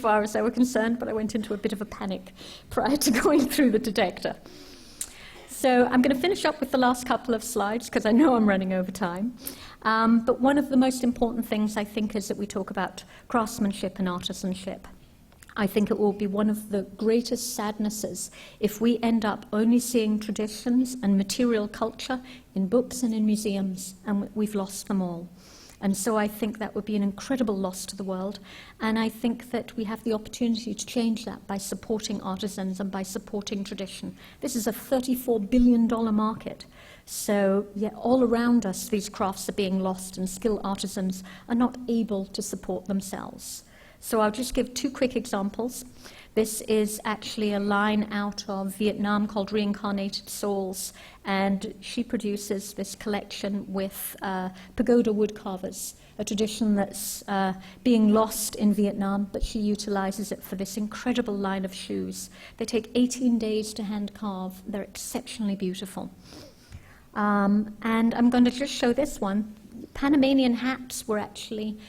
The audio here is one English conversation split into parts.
far as they were concerned, but I went into a bit of a panic prior to going through the detector. So I'm going to finish up with the last couple of slides because I know I'm running over time. But one of the most important things, I think, is that we talk about craftsmanship and artisanship. I think it will be one of the greatest sadnesses if we end up only seeing traditions and material culture in books and in museums, and we've lost them all. And so I think that would be an incredible loss to the world, and I think that we have the opportunity to change that by supporting artisans and by supporting tradition. This is a $34 billion market. So yeah, all around us, these crafts are being lost, and skilled artisans are not able to support themselves. So I'll just give two quick examples. This is actually a line out of Vietnam called Reincarnated Souls, and she produces this collection with pagoda wood carvers, a tradition that's being lost in Vietnam, but she utilizes it for this incredible line of shoes. They take 18 days to hand carve. They're exceptionally beautiful. And I'm going to just show this one. Panamanian hats were actually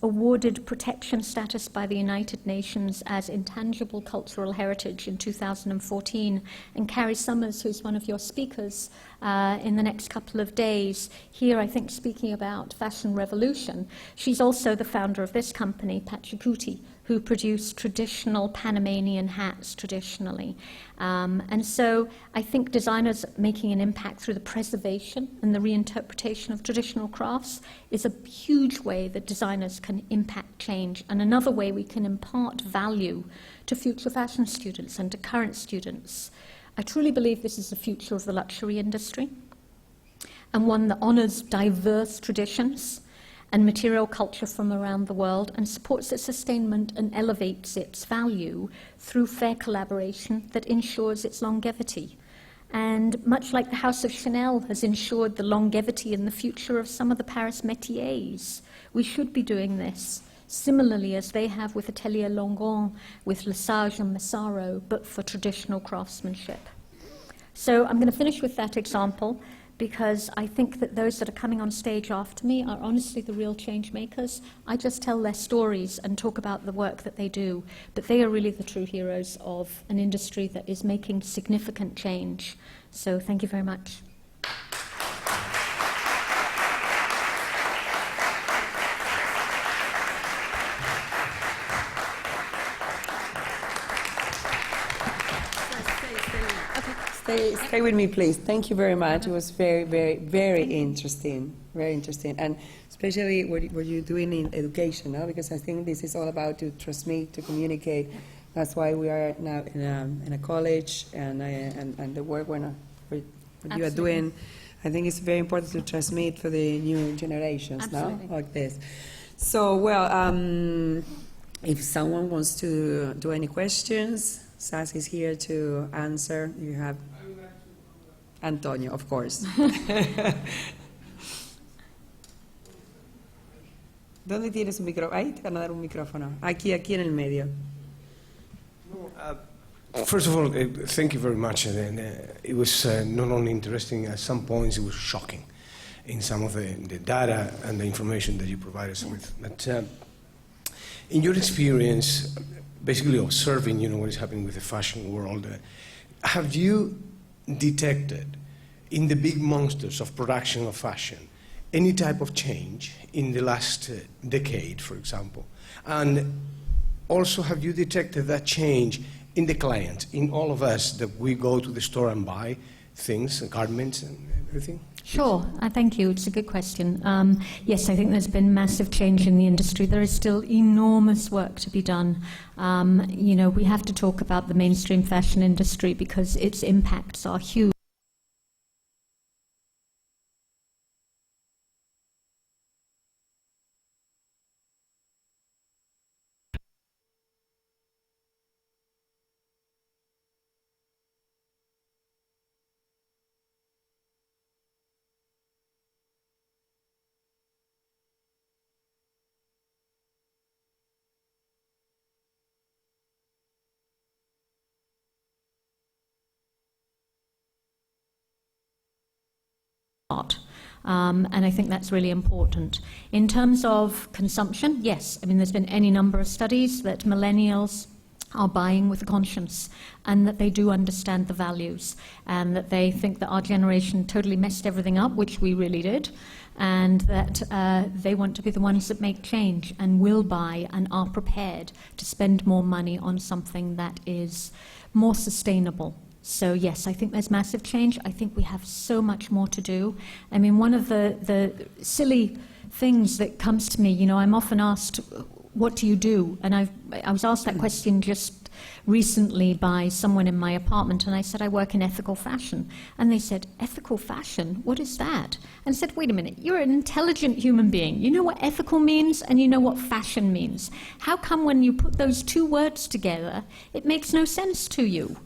awarded protection status by the United Nations as intangible cultural heritage in 2014. And Carrie Summers, who's one of your speakers in the next couple of days, here I think speaking about fashion revolution, she's also the founder of this company, Pachacuti, who produce traditional Panamanian hats traditionally. And so I think designers making an impact through the preservation and the reinterpretation of traditional crafts is a huge way that designers can impact change, and another way we can impart value to future fashion students and to current students. I truly believe this is the future of the luxury industry, and one that honors diverse traditions and material culture from around the world and supports its sustainment and elevates its value through fair collaboration that ensures its longevity. And much like the House of Chanel has ensured the longevity and the future of some of the Paris métiers, we should be doing this similarly as they have with Atelier Langon, with Lesage and Massaro, but for traditional craftsmanship. So I'm going to finish with that example, because I think that those that are coming on stage after me are honestly the real change makers. I just tell their stories and talk about the work that they do, but they are really the true heroes of an industry that is making significant change. So thank you very much. Stay with me, please. Thank you very much. It was very, very, very interesting. Very interesting. And especially what you're doing in education, no? Because I think this is all about to transmit, to communicate. That's why we are now in a college, and the work what you are doing. I think it's very important to transmit for the new generations, no? Like this. So, well, if someone wants to do any questions, Sas is here to answer. You have Antonio, of course. ¿Dónde tienes un micrófono? Ahí te van a dar un micrófono. Aquí en el medio. First of all, thank you very much. It was not only interesting, at some points it was shocking in some of the data and the information that you provided us with. But in your experience, basically observing, what is happening with the fashion world, have you detected in the big monsters of production of fashion any type of change in the last decade, for example? And also, have you detected that change in the client, in all of us that we go to the store and buy things, garments and everything? Sure, thank you. It's a good question. Yes, I think there's been massive change in the industry. There is still enormous work to be done. We have to talk about the mainstream fashion industry because its impacts are huge. And I think that's really important. In terms of consumption, yes, I mean, there's been any number of studies that millennials are buying with a conscience and that they do understand the values and that they think that our generation totally messed everything up, which we really did, and that they want to be the ones that make change and will buy and are prepared to spend more money on something that is more sustainable. So yes, I think there's massive change. I think we have so much more to do. I mean, one of the silly things that comes to me, you know, I'm often asked, what do you do? And I was asked that question just recently by someone in my apartment, and I said, I work in ethical fashion. And they said, ethical fashion? What is that? And I said, wait a minute, you're an intelligent human being. You know what ethical means, and you know what fashion means. How come when you put those two words together, it makes no sense to you?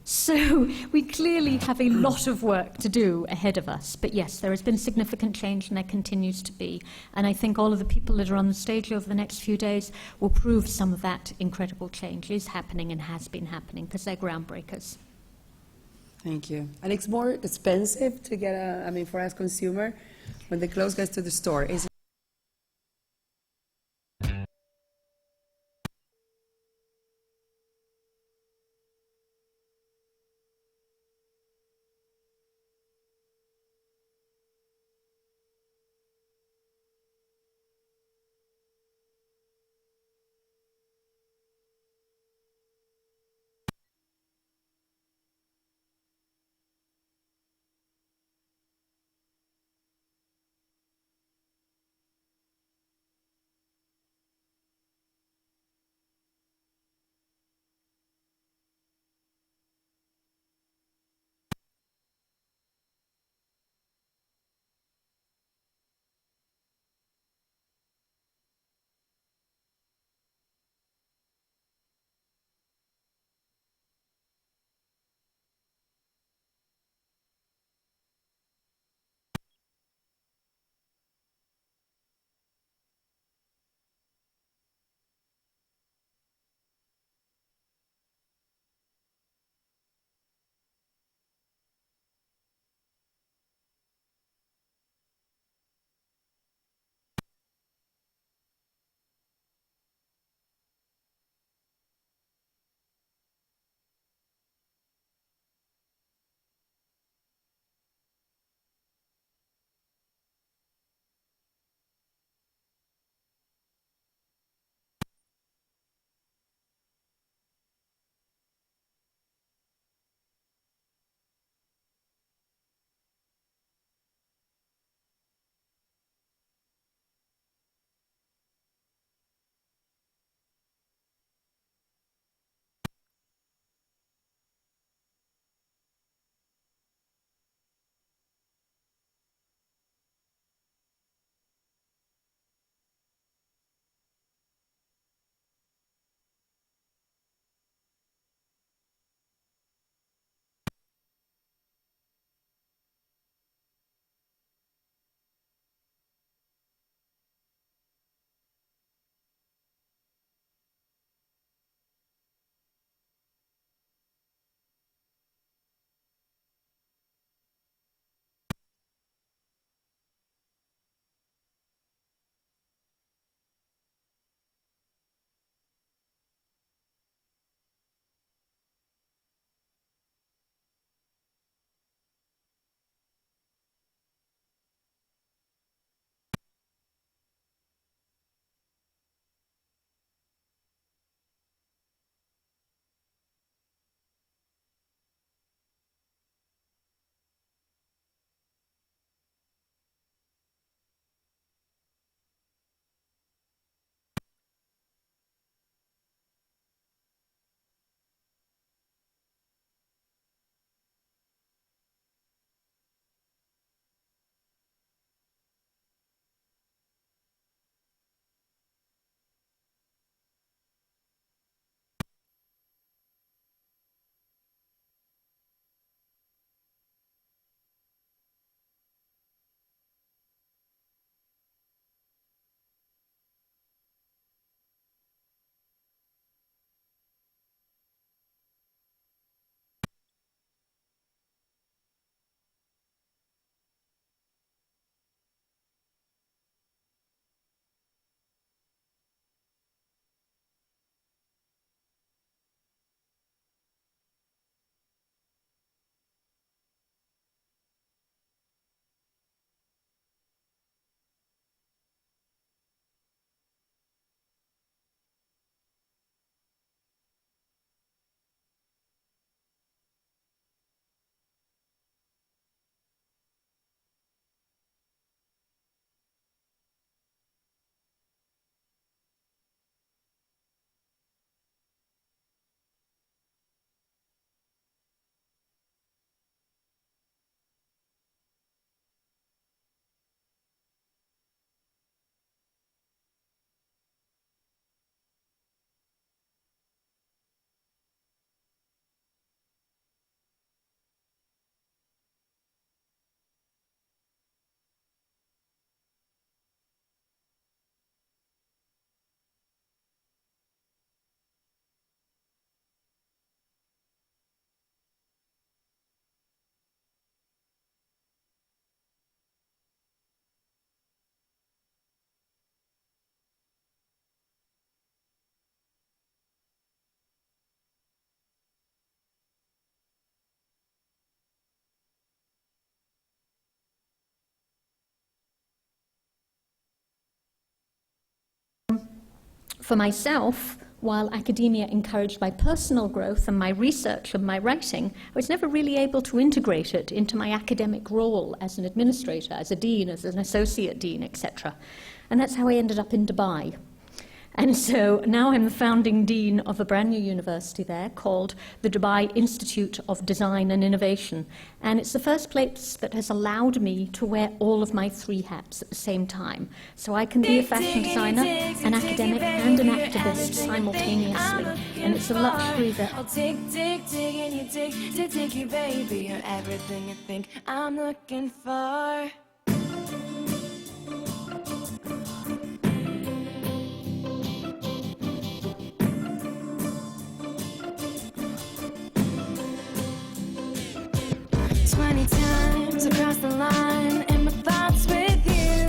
So we clearly have a lot of work to do ahead of us. But yes, there has been significant change and there continues to be. And I think all of the people that are on the stage over the next few days will prove some of that incredible change is happening and has been happening because they're groundbreakers. Thank you. And it's more expensive to get I mean, for us consumer, when the clothes gets to the store, is For myself, while academia encouraged my personal growth and my research and my writing, I was never really able to integrate it into my academic role as an administrator, as a dean, as an associate dean, etc. And that's how I ended up in Dubai. And so now I'm the founding dean of a brand new university there called the Dubai Institute of Design and Innovation. And it's the first place that has allowed me to wear all of my three hats at the same time. So I can be a fashion designer, an academic, and an activist simultaneously. And it's a luxury that... I'll dig, and you dig, you, baby. You're everything you think I'm looking for. Times across the line and my thoughts with you.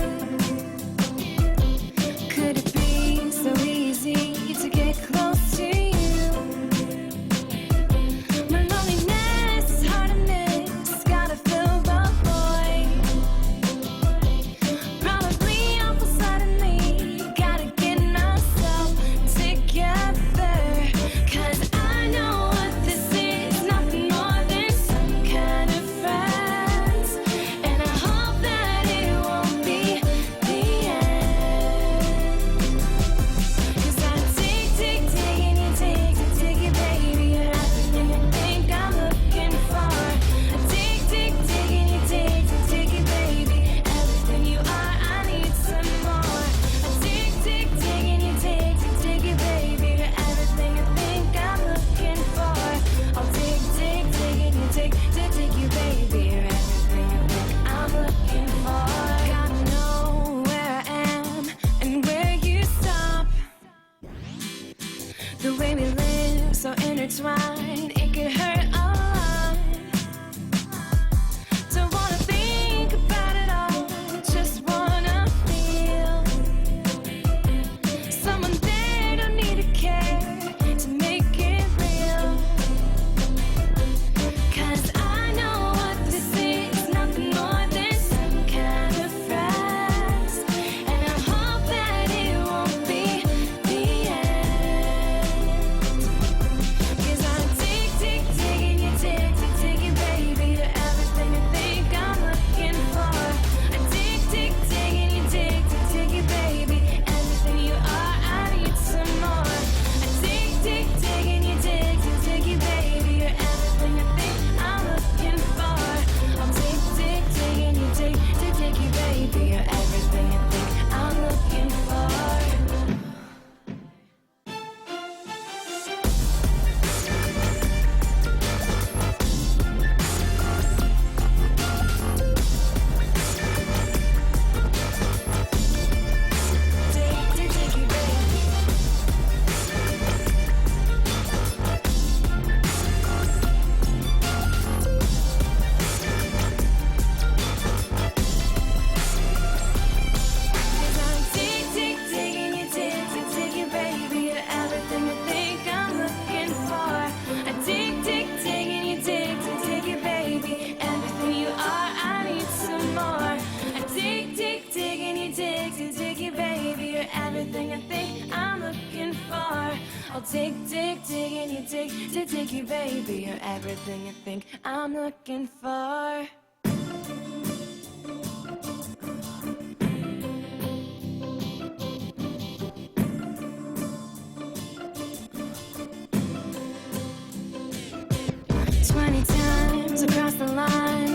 Could it be so easy to get close to you? My loneliness is hard to miss, gotta fill the void. Probably awful suddenly, gotta get myself together. 'Cause I know what this is, nothing more than some kind of friends. And I hope that it won't be the end. 'Cause I dig, and you dig, you, baby. You're everything I think I'm looking for. I dig, and you dig, you, baby. Everything you are, I need some more. I dig, and you dig, you, baby. You're everything I think I'm looking for. I'll dig, and you dig, you, baby. You're everything I think I'm looking for. Gotta know where I am and where you stop. The way we live so intertwined, it could hurt a lot. Don't wanna think about it all, just wanna feel someone there, don't need to care to make it real. 'Cause I know what this is, nothing more than some kind of friends. And I hope that it won't be the end. 'Cause I dig, and you dig, you, baby. You're everything I think I'm looking for. I dig, and you dig, you, baby. Everything you are, I need some more. I dig, and you dig, you, baby. You're everything I think I'm looking for. I'll dig, and you dig, you, baby. You're everything I think I'm looking for. Dig, you, baby. Cause I dig, and you dig, you, baby. You're everything I think I'm looking for. I dig, and you dig, you, baby. Everything you are, I need some more. I dig, and you dig, you, baby. You're everything I think I'm looking for. I'll dig, and you dig, you, baby. You're everything I think I'm looking for. 20 times across the line.